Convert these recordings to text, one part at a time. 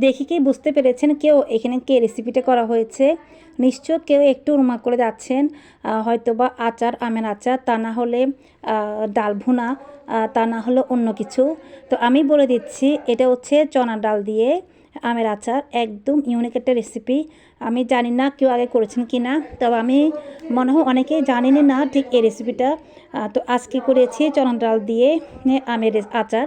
দেখে কি বুঝতে পেরেছেন কেউ এখানে কে রেসিপিটা করা হয়েছে? নিশ্চয় কেউ একটু অনুমান করে যাচ্ছেন, হয়তোবা আচার, আমের আচার, তা না হলে ডাল ভুনা, তা না হলে অন্য কিছু। তো আমি বলে দিচ্ছি এটা হচ্ছে চনা ডাল দিয়ে আমের আচার, একদম ইউনিক একটা রেসিপি। আমি জানি না কেউ আগে করেছেন কি না, তবে আমি মনে হয় অনেকেই জানেনই না ঠিক এই রেসিপিটা। তো আজকে করেছি চনা ডাল দিয়ে আমের আচার।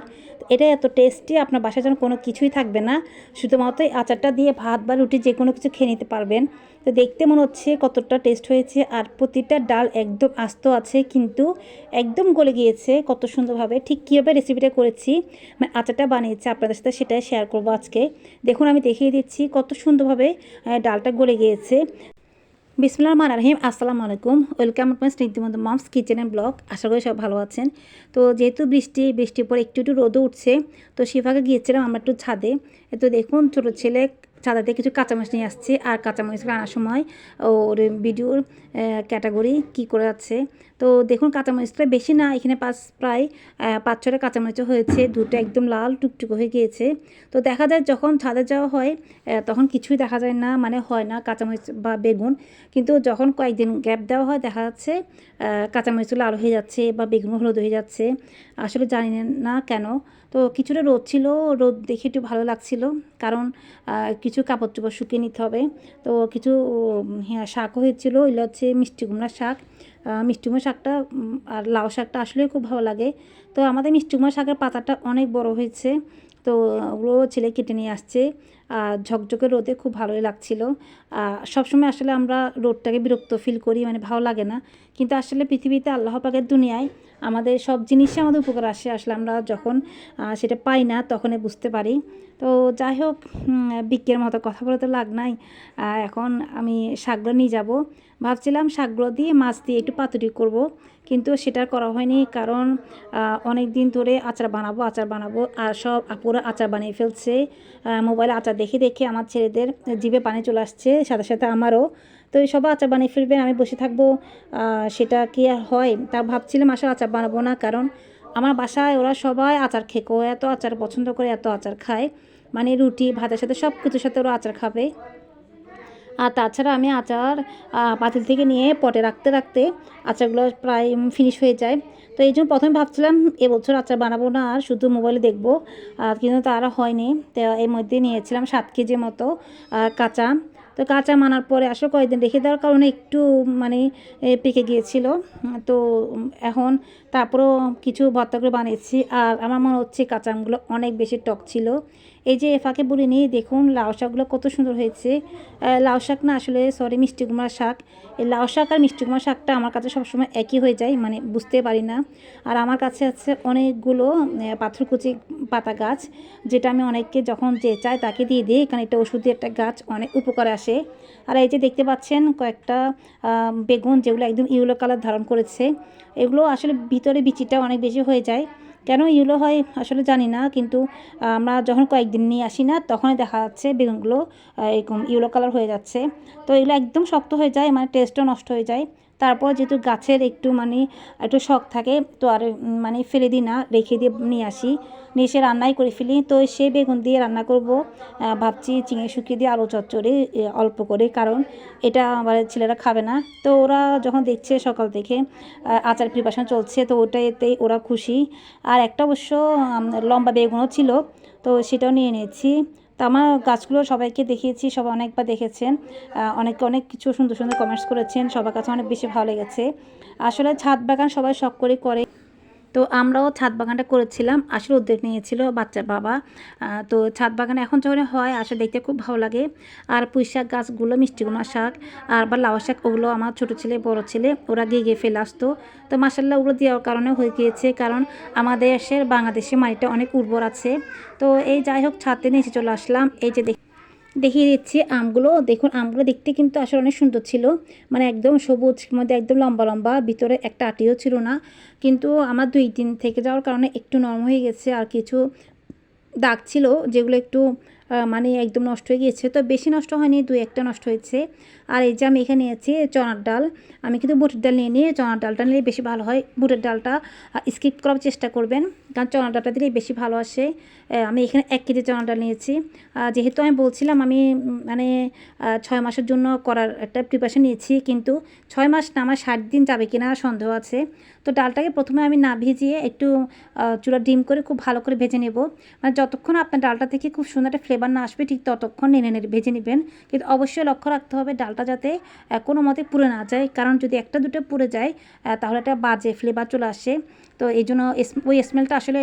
এটা এত টেস্টি, আপনার বাসায় যেন কোনো কিছুই থাকবে না, শুধুমাত্র এই আচারটা দিয়ে ভাত বা রুটি যে কোনো কিছু খেয়ে নিতে পারবেন। তো দেখতে মনে হচ্ছে কতটা টেস্ট হয়েছে, আর প্রতিটা ডাল একদম আস্ত আছে কিন্তু একদম গলে গিয়েছে কত সুন্দরভাবে। ঠিক কীভাবে রেসিপিটা করেছি, মানে আচারটা বানিয়েছি আপনাদের সাথে, সেটাই শেয়ার করবো আজকে। দেখুন আমি দেখিয়ে দিচ্ছি কত সুন্দরভাবে ডালটা গলে গিয়েছে। বিসমিল্লাহির রহমানির রহিম, আসসালামু আলাইকুম, ওয়েলকাম আপনার স্নিগ্ধবন্ধু মমস কিচেন অ্যান্ড ব্লগ। আশা করি সব ভালো আছেন। তো যেহেতু বৃষ্টির পর একটু একটু রোদও উঠছে, তো শিফাকে গিয়েছিলাম আমরা একটু ছাদে। তো দেখুন ছোটো ছেলে ছাদাতে কিছু কাঁচামরিচ নিয়ে আসছে, আর কাঁচামরিচ আনার সময় ওর ভিডিওর ক্যাটাগরি কী করে যাচ্ছে। তো দেখুন কাঁচামরিচটা বেশি না, এখানে প্রায় 5-6টা কাঁচামরিচও হয়েছে, দুটো একদম লাল টুকটুকো হয়ে গিয়েছে। তো দেখা যায় যখন ছাদে যাওয়া হয় তখন কিছুই দেখা যায় না, মানে হয় না কাঁচামরিচ বা বেগুন। কিন্তু যখন কয়েকদিন গ্যাপ দেওয়া হয় দেখা যাচ্ছে কাঁচামরিচগুলো লাল হয়ে যাচ্ছে বা বেগুন হলুদ হয়ে যাচ্ছে। আসলে জানি না কেন। তো কিছুটা রোদ ছিল, রোদ দেখে একটু ভালো লাগছিল, কারণ কিছু কাপড় চোপড় শুকিয়ে নিতে হবে। তো কিছু হ্যাঁ শাকও হয়েছিল, এগুলো হচ্ছে মিষ্টি কুমড়া শাক। মিষ্টি কুমড়া শাকটা আর লাউ শাকটা আসলে খুব ভালো লাগে। তো আমাদের মিষ্টি কুমড়া শাকের পাতাটা অনেক বড় হয়েছে, তো ওগুলো ছেলে কেটে নিয়ে আসছে। ঝকঝকে রোদে খুব ভালোই লাগছিল। সবসময় আসলে আমরা রোদটাকে বিরক্ত ফিল করি, মানে ভালো লাগে না। কিন্তু আসলে পৃথিবীতে আল্লাহ পাকের দুনিয়ায় আমাদের সব জিনিসই আমাদের উপকার আসে, আসলে আমরা যখন সেটা পাই না তখনই বুঝতে পারি। তো যাই হোক, বিজ্ঞের মতো কথা বলে তো লাগ নাই। এখন আমি শাকগুলো নিয়ে যাব, ভাবছিলাম শাকগুলো দিয়ে মাছ দিয়ে একটু পাতুরি করব, কিন্তু সেটা করা হয়নি, কারণ অনেক দিন ধরে আচার বানাবো আর সব আপুরা আচার বানিয়ে ফেলছে। মোবাইলে আচার দেখে দেখে আমার ছেলেদের জিভে পানি চলে আসছে, সাথে সাথে আমারও। তো এই সব আচার বানিয়ে ফেলবেন, আমি বসে থাকবো, সেটা কি আর হয়? তা ভাবছিলাম আসলে আচার বানাবো না, কারণ আমার বাসায় ওরা সবাই আচার খেকো, এত আচার পছন্দ করে, এত আচার খায়, মানে রুটি ভাতের সাথে সব কিছুর সাথে ওরা আচার খাবে। আর তাছাড়া আমি আচার পাতিল থেকে নিয়ে পটে রাখতে রাখতে আচারগুলো প্রায় ফিনিশ হয়ে যায়। তো এই জন্য প্রথমে ভাবছিলাম এবছর আচার বানাবো না, আর শুধু মোবাইলে দেখবো, কিন্তু তারা হয়নি। তো এর মধ্যে নিয়েছিলাম 7 কেজি মতো কাঁচা। তো কাঁচা মানার পরে আসলে কয়েকদিন রেখে দেওয়ার কারণে একটু মানে পেকে গিয়েছিল। তো এখন তারপরেও কিছু ভর্তা করে বানিয়েছি, আর আমার মনে হচ্ছে কাঁচা আমগুলো অনেক বেশি টক ছিল। এই যে ফাঁকে বলিনি, দেখুন লাউ শাকগুলো কত সুন্দর হয়েছে। লাউ শাক না, আসলে সরি, মিষ্টি কুমড়া শাক। এই লাউ শাক আর মিষ্টি কুমড়া শাকটা আমার কাছে সবসময় একই হয়ে যায়, মানে বুঝতে পারি না। আর আমার কাছে আছে অনেকগুলো পাথরকুচি পাতা গাছ, যেটা আমি অনেককে যখন যে চায় তাকে দিয়ে দিই, কারণ এটা ওষুধি একটা গাছ, অনেক উপকারে আসে। আর এই যে দেখতে পাচ্ছেন কয়েকটা বেগুন, যেগুলো একদম ইয়েলো কালার ধারণ করেছে। এগুলো আসলে ভিতরে বিচিটা অনেক বেশি হয়ে যায়, কেন ইয়েলো হয় আসলে জানি না, কিন্তু আমরা যখন কয়েকদিন নিয়ে আসি না তখনই দেখা যাচ্ছে বেগুনগুলো এরকম ইয়েলো কালার হয়ে যাচ্ছে। তো এগুলো একদম শক্ত হয়ে যায়, মানে টেস্টও নষ্ট হয়ে যায়। তারপর যেহেতু গাছের একটু মানে একটু শখ থাকে, তো আর মানে ফেলে দিই না, রেখে দিয়ে নিয়ে আসি, নিয়ে এসে রান্নাই করে ফেলি। তো সেই বেগুন দিয়ে রান্না করব, ভাবছি চিংড়ি শুকিয়ে দিয়ে আলু চচ্চড়ি অল্প করে, কারণ এটা আমার ছেলেরা খাবে না। তো ওরা যখন দেখছে সকাল থেকে আচার প্রিপারেশন চলছে, তো ওটাতেই ওরা খুশি। আর একটা অবশ্য লম্বা বেগুনও ছিল, তো সেটাও নিয়ে নিয়েছি। তো আমার গাছগুলো সবাইকে দেখিয়েছি, সবাই অনেকবার দেখেছেন, অনেকে অনেক কিছু সুন্দর সুন্দর কমেন্টস করেছেন, সবার কাছে অনেক বেশি ভালো লেগেছে। আসলে ছাদ বাগান সবাই শখ করে করে, তো আমরাও ছাদ বাগানটা করেছিলাম, আসলে উদ্যোগ নিয়েছিল বাচ্চার বাবা। তো ছাদ বাগানে এখন যখন হয় আসলে দেখতে খুব ভালো লাগে। আর পুঁই শাক গাছগুলো, মিষ্টি কুমড়া শাক আর বা লাউ শাক, ওগুলো আমার ছোটো ছেলে বড় ছেলে ওরা গিয়ে গিয়ে ফেলে আসতো। তো মাসাল্লাহ ওগুলো দেওয়ার কারণে হয়ে গিয়েছে, কারণ আমাদের দেশের বাংলাদেশের মাটিটা অনেক উর্বর আছে। তো এই যাই হোক, ছাদে নিচে চলে আসলাম। এই যে দেখিয়ে দিচ্ছি আমগুলো, দেখুন আমগুলো দেখতে কিন্তু আসলে অনেক সুন্দর ছিল, মানে একদম সবুজ, মধ্যে একদম লম্বা লম্বা, ভিতরে একটা আটিও ছিল না। কিন্তু আমার 2 দিন থেকে যাওয়ার কারণে একটু নরম হয়ে গেছে, আর কিছু দাগ ছিল যেগুলো একটু মানে একদম নষ্ট হয়ে গিয়েছে, তো বেশি নষ্ট হয়নি, 2-1টা নষ্ট হয়েছে। আর এই যে আমি এখানে নিয়েছি চনার ডাল, আমি কিন্তু বুটের ডাল নিয়ে নিয়ে চনার ডালটা নিলে বেশি ভালো হয়। বুটের ডালটা স্কিপ করার চেষ্টা করবেন, কারণ চনার ডালটা দিলেই বেশি ভালো আসে। আমি এখানে 1 কেজি চনার ডাল নিয়েছি। যেহেতু আমি বলছিলাম আমি মানে 6 মাসের জন্য করার একটা প্রিপারেশন নিয়েছি, কিন্তু 6 মাস না, আমার 60 দিন যাবে কিনা সন্দেহ আছে। তো ডালটাকে প্রথমে আমি না ভিজিয়ে একটু চুলা ডিম করে খুব ভালো করে ভেজে নেব। মানে যতক্ষণ আপনার ডালটা থেকে খুব সুন্দর একটা ফ্লেভার না আসবে ঠিক ততক্ষণ নেড়ে ভেজে নেবেন। কিন্তু অবশ্যই লক্ষ্য রাখতে হবে ডালটা যাতে কোনো মতে পুড়ে না যায়, কারণ যদি একটা দুটো পুড়ে যায় তাহলে একটা বাজে ফ্লেভার চলে আসে। তো এই জন্য ওই স্মেলটা আসলে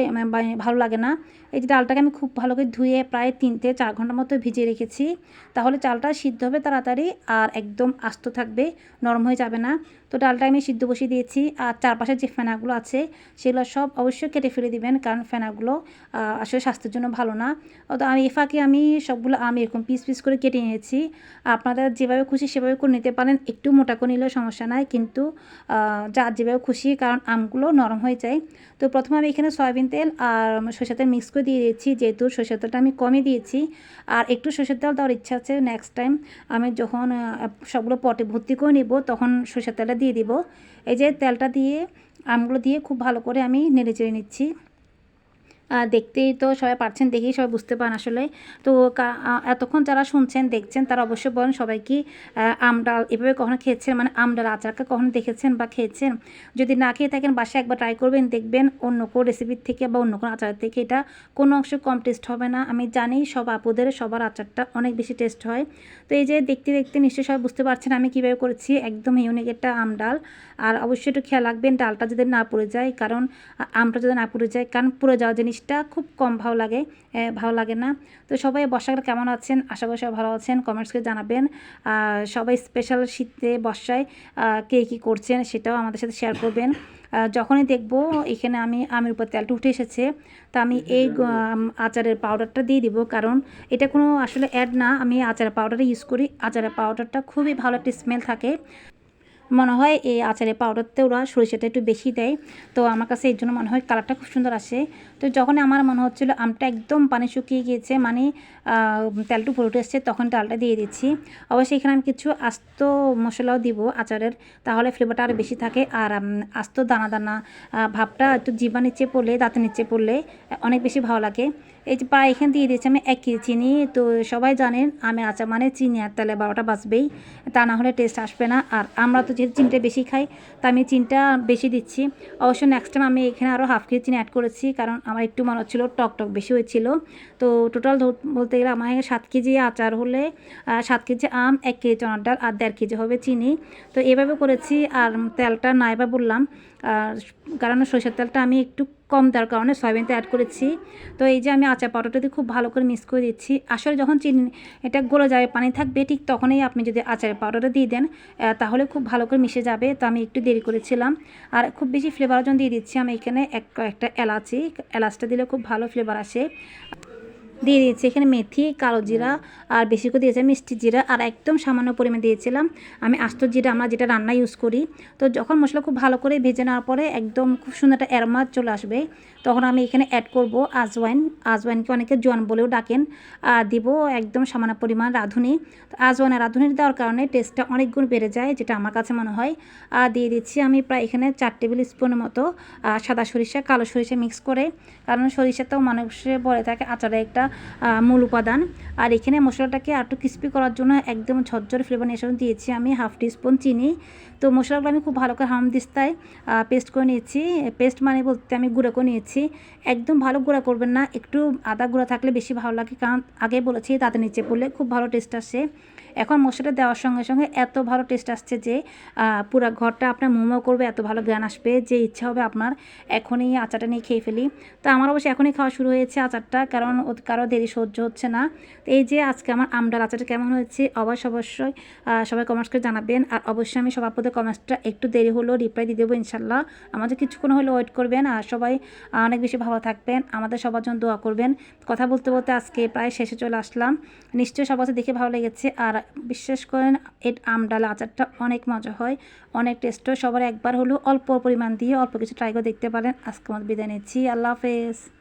ভালো লাগে না। এই যে ডালটাকে আমি খুব ভালো করে ধুয়ে প্রায় 3-4 ঘন্টার মতো ভিজিয়ে রেখেছি, তাহলে চালটা সিদ্ধ হবে তাড়াতাড়ি আর একদম আস্ত থাকবে, নরম হয়ে যাবে না। তো ডালটা আমি সিদ্ধ বসিয়ে দিয়েছি। আর চারপাশে যে ফেনাগুলো আছে সেগুলো সব অবশ্যই কেটে ফেলে দিবেন, কারণ ফেনাগুলো আসলে স্বাস্থ্যের জন্য ভালো না। তো আমি এই ফাঁকে আমি সবগুলো আমি এরকম পিস পিস করে কেটে নিয়েছি। আপনারা যেভাবে খুশি সেভাবে করে নিতে পারেন, একটু মোটা করে নিলেও সমস্যা নাই, কিন্তু যার যেভাবে খুশি, কারণ আমগুলো নরম হয়ে যায়। তো প্রথমে আমি এখানে সয়াবিন তেল আর সরষের তেল মিক্স করে দিয়ে দিয়েছি, যেহেতু সরষের তেলটা আমি কমই দিয়েছি। আর একটু সরষের তেল দেওয়ার ইচ্ছা আছে, নেক্সট টাইম আমি যখন সবগুলো পটে ভর্তি করে নেব তখন সরষের তেলটা দিয়ে দিব। এই যে তেলটা দিয়ে আমগুলো দিয়ে খুব ভালো করে আমি নেড়ে চেড়ে নিচ্ছি। দেখতেই তো সবাই পারছেন, দেখেই সবাই বুঝতে পারেন আসলে। তো এতক্ষণ যারা শুনছেন দেখছেন তারা অবশ্যই বলেন সবাই কি আম ডাল এভাবে কখনো খেয়েছেন, মানে আম ডাল আচারকে কখনো দেখেছেন বা খেয়েছেন? যদি না খেয়ে থাকেন বাসায় একবার ট্রাই করবেন, দেখবেন অন্য কোনো রেসিপির থেকে বা অন্য কোনো আচারের থেকে এটা কোনো অংশ কম টেস্ট হবে না। আমি জানি সব আপুদের সবার আচারটা অনেক বেশি টেস্ট হয়। তো এই যে দেখতে দেখতে নিশ্চয়ই সবাই বুঝতে পারছেন আমি কীভাবে করেছি, একদম ইউনিক একটা আম ডাল। আর অবশ্যই একটু খেয়াল রাখবেন ডালটা যদি না পুড়ে যায়, কারণ আমটা যদি না পুড়ে যায়, কারণ পুড়ে যাওয়া জিনিসটা খুব কম ভালো লাগে না। তো সবাই বর্ষাকালে কেমন আছেন? আশা করি সবাই ভালো আছেন, কমেন্টস করে জানাবেন। সবাই স্পেশাল শীতে বর্ষায় কে কী করছেন সেটাও আমাদের সাথে শেয়ার করবেন। যখনই দেখবো এখানে আমি আমের উপর তেলটা উঠে এসেছে, তা আমি এই আচারের পাউডারটা দিয়ে দিব, কারণ এটা কোনো আসলে অ্যাড না, আমি আচারের পাউডারটা ইউজ করি। আচারের পাউডারটা খুবই ভালো একটা স্মেল থাকে, মনে হয় এই আচারের পাউডারতে ওরা সরিষাটা একটু বেশি দেয়, তো আমার কাছে এর জন্য মনে হয় কালারটা খুব সুন্দর আসে। তো যখন আমার মনে হচ্ছিলো আমটা একদম পানি শুকিয়ে গিয়েছে, মানে তেলটা উপরে উঠে এসছে, তখন ডালটা দিয়ে দিচ্ছি। অবশ্যই এখানে আমি কিছু আস্ত মশলাও দিব আচারের, তাহলে ফ্লেভারটা আরও বেশি থাকে। আর আস্ত দানা দানা ভাবটা একটু জিভা নিচে পড়লে, দাঁতের নিচে পড়লে অনেক বেশি ভালো লাগে। এই যে প্রায় এখানে দিয়ে দিয়েছি আমি 1 কেজি চিনি। তো সবাই জানেন আমের আচার মানে চিনি আর তেলে 12টা বাজবেই, তা না হলে টেস্ট আসবে না। আর আমরা তো যেহেতু চিনিটা বেশি খাই, তা আমি চিনিটা বেশি দিচ্ছি। অবশ্য নেক্সট টাইম আমি এখানে আরও হাফ কেজি চিনি অ্যাড করেছি, কারণ আমার একটু মনে হচ্ছিলো টক বেশি হয়েছিল। তো টোটাল বলতে গেলে আমার 7 কেজি আচার হলে 7 কেজি আম, 1 কেজি চনার ডাল আর 1.5 কেজি হবে চিনি। তো এভাবে করেছি। আর তেলটা নাইবা বললাম, কারণ সরষের তেলটা আমি একটু কম দেওয়ার কারণে সয়াবিন তেল অ্যাড করেছি। তো এই যে আমি আচার পাউডারটা দিয়ে খুব ভালো করে মিক্স করে দিচ্ছি। আসলে যখন চিনি এটা গলে যাবে, পানি থাকবে, ঠিক তখনই আপনি যদি আচারের পাউডারটা দিয়ে দেন তাহলে খুব ভালো করে মিশে যাবে। তো আমি একটু দেরি করেছিলাম। আর খুব বেশি ফ্লেভারের জন্য দিয়ে দিচ্ছি আমি এখানে একটা এলাচটা দিলে খুব ভালো ফ্লেভার আসে। দিয়ে দিয়েছি এখানে মেথি, কালো জিরা, আর বেশি করে দিয়েছি মিষ্টি জিরা, আর একদম সামান্য পরিমাণে দিয়েছিলাম আমি আস্ত জিরা, আমরা যেটা রান্না ইউজ করি। তো যখন মশলা খুব ভালো করে ভেজে নেওয়ার পরে একদম খুব সুন্দর একটা অ্যারোমা চলে আসবে, তখন আমি এখানে অ্যাড করব আজওয়াইনকে অনেকে জোয়ান বলেও ডাকেন। দিব একদম সামান্য পরিমাণ রাঁধুনি। তো আজওয়ান আর রাঁধুনি দেওয়ার কারণে টেস্টটা অনেক গুণ বেড়ে যায়, যেটা আমার কাছে মনে হয়। আর দিয়ে দিচ্ছি আমি প্রায় এখানে 4 টেবিল স্পুনের মতো সাদা সরিষা, কালো সরিষা মিক্স করে, কারণ সরিষাটাও মানুষে বলে থাকে আচারে একটা মূল উপাদান। আর এখানে মশলাটাকে একটু ক্রিস্পি করার জন্য একদম ঝরঝরে ফ্লেভার নিয়ে দিয়েছি আমি হাফ টিস্পুন চিনি। তো মশলাগুলো আমি খুব ভালো করে হামদিস্তায় পেস্ট করে নিয়েছি। পেস্ট মানে বলতে আমি গুঁড়ো করে নিয়েছি। একদম ভালো গুঁড়া করবেন না, একটু আদা গুঁড়া থাকলে বেশি ভালো লাগে, কারণ আগে বলেছি তাতে নিচে পড়লে খুব ভালো টেস্ট আসে। এখন মশলাটা দেওয়ার সঙ্গে সঙ্গে এত ভালো টেস্ট আসছে যে পুরো ঘরটা আপনার মোমো করবে, এত ভালো গ্রান আসবে যে ইচ্ছা হবে আপনার এখনই আচারটা নিয়ে খেয়ে ফেলি। তো আমার অবশ্যই এখনই খাওয়া শুরু হয়েছে আচারটা, কারণ কারো দেরি সহ্য হচ্ছে না। তো এই যে আজকে আমার আমডাল আচারটা কেমন হয়েছে অবশ্যই সবাই কমেন্টস করে জানাবেন। আর অবশ্যই আমি সবার প্রতি কমেন্টসটা একটু দেরি হলেও রিপ্লাই দিয়ে দেবো ইনশাল্লাহ। আমাদের কিছুক্ষণ হলেও ওয়েট করবেন। আর সবাই অনেক বেশি ভালো থাকবেন, আমাদের সবার জন্য দোয়া করবেন। কথা বলতে বলতে আজকে প্রায় শেষে চলে আসলাম। নিশ্চয়ই সবার দেখে ভালো লেগেছে। আর বিশ্বাস করেন এই আমডাল আচারটা অনেক মজা হয়, অনেক টেস্ট হয়। সবার একবার হলেও অল্প পরিমাণ দিয়ে অল্প কিছু ট্রাই করে দেখতে পারেন। আজকে আমাদের বিদায় নিচ্ছি, আল্লাহ হাফেজ।